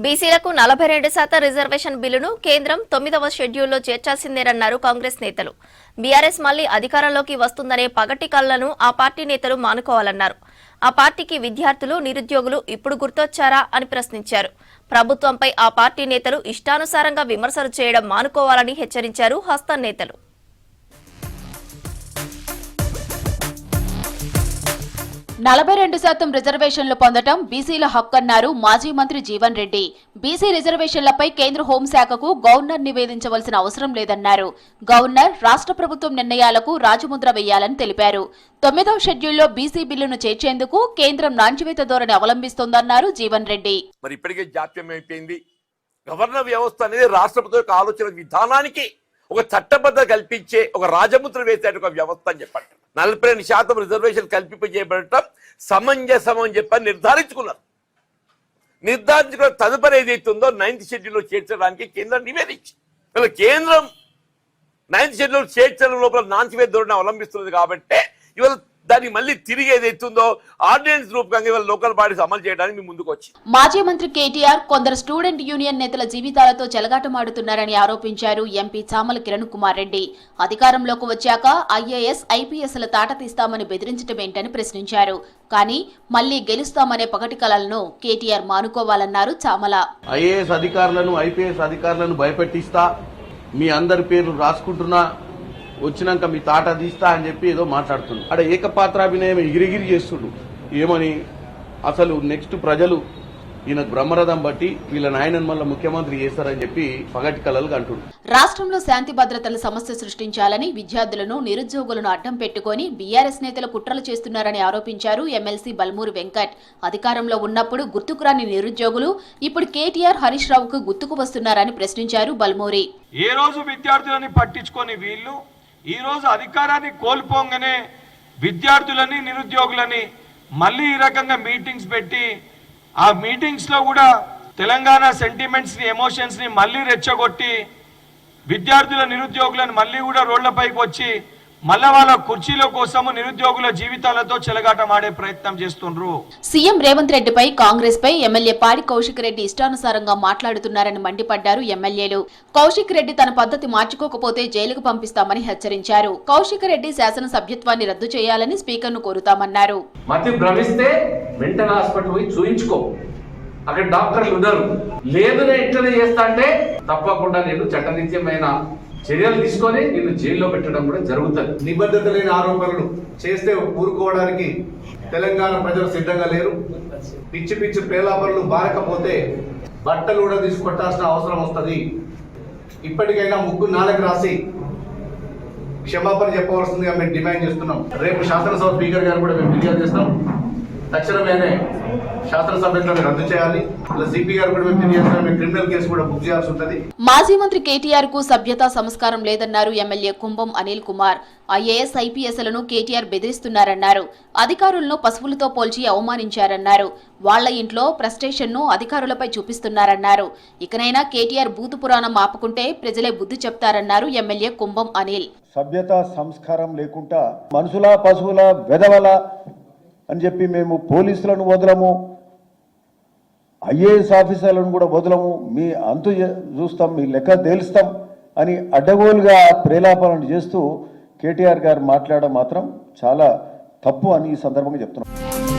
బీసీలకు 42% రిజర్వేషన్ బిల్లును కేంద్రం 9వ షెడ్యూల్లో చేర్చాల్సిందేనన్నారు కాంగ్రెస్ నేతలు. బీఆర్ఎస్ మళ్లీ అధికారంలోకి వస్తుందనే పగటి కళ్లను ఆ పార్టీ నేతలు మానుకోవాలన్నారు. ఆ పార్టీకి విద్యార్థులు, నిరుద్యోగులు ఇప్పుడు గుర్తొచ్చారా అని ప్రశ్నించారు. ప్రభుత్వంపై ఆ పార్టీ నేతలు ఇష్టానుసారంగా విమర్శలు చేయడం మానుకోవాలని హెచ్చరించారు హస్తం నేతలు. 42% రిజర్వేషన్లు పొందడం బీసీల హక్కన్నారు మాజీ మంత్రి జీవన్ రెడ్డి. బీసీ రిజర్వేషన్లపై కేంద్ర హోంశాఖకు గవర్నర్ నివేదించవలసిన అవసరం లేదన్నారు. గవర్నర్ రాష్ట్ర ప్రభుత్వం నిర్ణయాలకు రాజముద్ర వేయాలని తెలిపారు. 9వ షెడ్యూల్లో బీసీ బిల్లును చేర్చేందుకు కేంద్రం నాంచివేత ధోరణి అవలంబిస్తోందన్నారు జీవన్ రెడ్డి. మరి ఇప్పటికే జాప్యం అయిపోయింది. గవర్నర్ వ్యవస్థ అనేది రాష్ట్ర ప్రభుత్వ ఆలోచన విధానానికి ఒక చట్టబద్ధత కల్పించే ఒక రాజముద్ర వేసే ఒక వ్యవస్థ అని చెప్పండి. 42% రిజర్వేషన్ కల్పింపజేయబడటం సమంజసం అని చెప్పని నిర్ధారించుకున్న తదుపరి ఏదైతుందో 9th షెడ్యూల్లో చేర్చడానికి కేంద్రం నివేదించి కేంద్రం 9th షెడ్యూల్ చేర్చడం లోపల నాంచివేత ధోరణి అవలంబిస్తున్నది కాబట్టి ఇవాళ దాన్ని మళ్ళీ తిరిగి ఏదైతుందో ఆర్డినెన్స్ రూపంగా ఇవాళ లోకల్ బాడీస్ అమలు చేయడానికి ముందుకు వచ్చి మాజీ మంత్రి కేటీఆర్ కొందరు స్టూడెంట్ యూనియన్ నేతల జీవితాలతో చెలగాటమాడుతున్నారని ఆరోపించారు ఎంపీ చామల కిరణ్ కుమార్ రెడ్డి. అధికారంలోకి వచ్చాక ఐఏఎస్, ఐపీఎస్ల తాట తీస్తామని బెదిరించడమేంటని ప్రశ్నించారు. కానీ మళ్లీ గెలుస్తామనే పగటి కలలను కేటీఆర్ మానుకోవాలన్నారు చామల. ఐఏఎస్ అధికారులను, ఐపీఎస్ అధికారులను భయపెట్టిస్తా, మీ అందరి పేర్లు రాసుకుంటున్నా, వచ్చినాక మీ తాట తీస్తా అని చెప్పి ఏదో మాట్లాడుతుంది. అక్కడ ఏకపాత్రాభినయం ఎగిరిగిరి చేస్తుడు. ఏమని అసలు నెక్స్ట్ ప్రజలు ఈయన బ్రహ్మరథం బట్టి వీళ్ళ నాయనని మళ్ళీ ముఖ్యమంత్రి చేస్తారని చెప్పి పగటి కలలు అంటుడు. రాష్ట్రంలో శాంతి భద్రతల సమస్య సృష్టించాలని విద్యార్థులను, నిరుద్యోగులను అడ్డం పెట్టుకుని బీఆర్ఎస్ నేతలు కుట్రలు చేస్తున్నారని ఆరోపించారు ఎమ్మెల్సీ బల్మూరి వెంకట్. అధికారంలో ఉన్నప్పుడు గుర్తుకురాని నిరుద్యోగులు ఇప్పుడు కేటీఆర్, హరీష్ రావుకు గుర్తుకు వస్తున్నారని ప్రశ్నించారు బల్మూరి. ఏ రోజు విద్యార్థులని పట్టించుకొని వీళ్ళు ఈ రోజు అధికారాన్ని కోల్పోగానే విద్యార్థులని, నిరుద్యోగులని మళ్ళీ ఈ రకంగా మీటింగ్స్ పెట్టి ఆ మీటింగ్స్ లో కూడా తెలంగాణ సెంటిమెంట్స్ ని, ఎమోషన్స్ ని మళ్ళీ రెచ్చగొట్టి విద్యార్థుల, నిరుద్యోగులను మళ్ళీ కూడా రోడ్లపైకి వచ్చి మళ్ళా వాళ్ళ కుర్చీల కోసము నిరుద్యోగుల జీవితాలతో చెలగాటమాడే ప్రయత్నం చేస్తుండ్రు. సీఎం రేవంత్ రెడ్డిపై, కాంగ్రెస్ పై ఎమ్మెల్యే పాడి కౌశిక్ రెడ్డి ఇష్టానుసారంగా మాట్లాడుతున్నారని మండిపడ్డారు ఎమ్మెల్యేలు. కౌశిక్ రెడ్డి తన పద్ధతి మార్చుకోకపోతే జైలుకు పంపిస్తామని హెచ్చరించారు. కౌశిక్ రెడ్డి శాసనసభ్యత్వాన్ని రద్దు చేయాలని స్పీకర్ను కోరుతామన్నారు. మతి భ్రమిస్తే మెంటల్ హాస్పిటల్ పోయి చూయించుకో, అక్కడ డాక్టర్లు ఉన్నారు. లేదు నేను ఇట్లనే చేస్తా అంటే తప్పకుండా నేను చట్టరీత్యమైన చర్యలు తీసుకొని నిన్ను జైల్లో పెట్టడం కూడా జరుగుతుంది. నిబద్ధత లేని ఆరోపణలు చేస్తే ఊరుకోవడానికి తెలంగాణ ప్రజలు సిద్ధంగా లేరు. పిచ్చి పిచ్చి ప్రేలాపనలు బారకపోతే బట్టలు కూడా తీసుకొట్టాల్సిన అవసరం వస్తుంది. ఇప్పటికైనా ముగ్గురు నాలుగు రాసి క్షమాపణ చెప్పవలసిందిగా మేము డిమాండ్ చేస్తున్నాం. రేపు శాసనసభ స్పీకర్ గారు కూడా మేము ఫిర్యాదు చేస్తాం. తక్షణమేనే శాసనసభ్యత్వాన్ని రద్దు చేయాలి. సిపి గారు కూడా మేము క్రిమినల్ కేసు కూడా బుక్ చేయాల్సి ఉంటుంది. మాజీ మంత్రి కేటీఆర్ కు సభ్యతా సంస్కారం లేదన్నారు ఎమ్మెల్యే కుంభం అనిల్ కుమార్. ఐఏఎస్, ఐపీఎస్లను కేటీఆర్ బెదిరిస్తున్నారన్నారు. అధికారులను పశువులతో పోల్చి అవమానించారన్నారు. వాళ్ల ఇంట్లో ఫ్రస్ట్రేషన్ ను అధికారులపై చూపిస్తున్నారన్నారు. ఇకనైనా కేటీఆర్ బూతు పురాణం ఆపుకుంటే ప్రజలే బుద్ధి చెప్తారన్నారు ఎమ్మెల్యే కుంభం అనిల్. సభ్యతా సంస్కారం లేకుండా మనుషుల, పశువుల, వెధవల అని చెప్పి మేము పోలీసులను వదలము, ఐఏఎస్ ఆఫీసర్లను కూడా వదలము, మీ అంతు చూస్తాం, మీ లెక్క తేలుస్తాం అని అడ్డగోలుగా ప్రేలాపనలు చేస్తూ కేటీఆర్ గారు మాట్లాడడం మాత్రం చాలా తప్పు అని ఈ సందర్భంగా చెప్తున్నాం.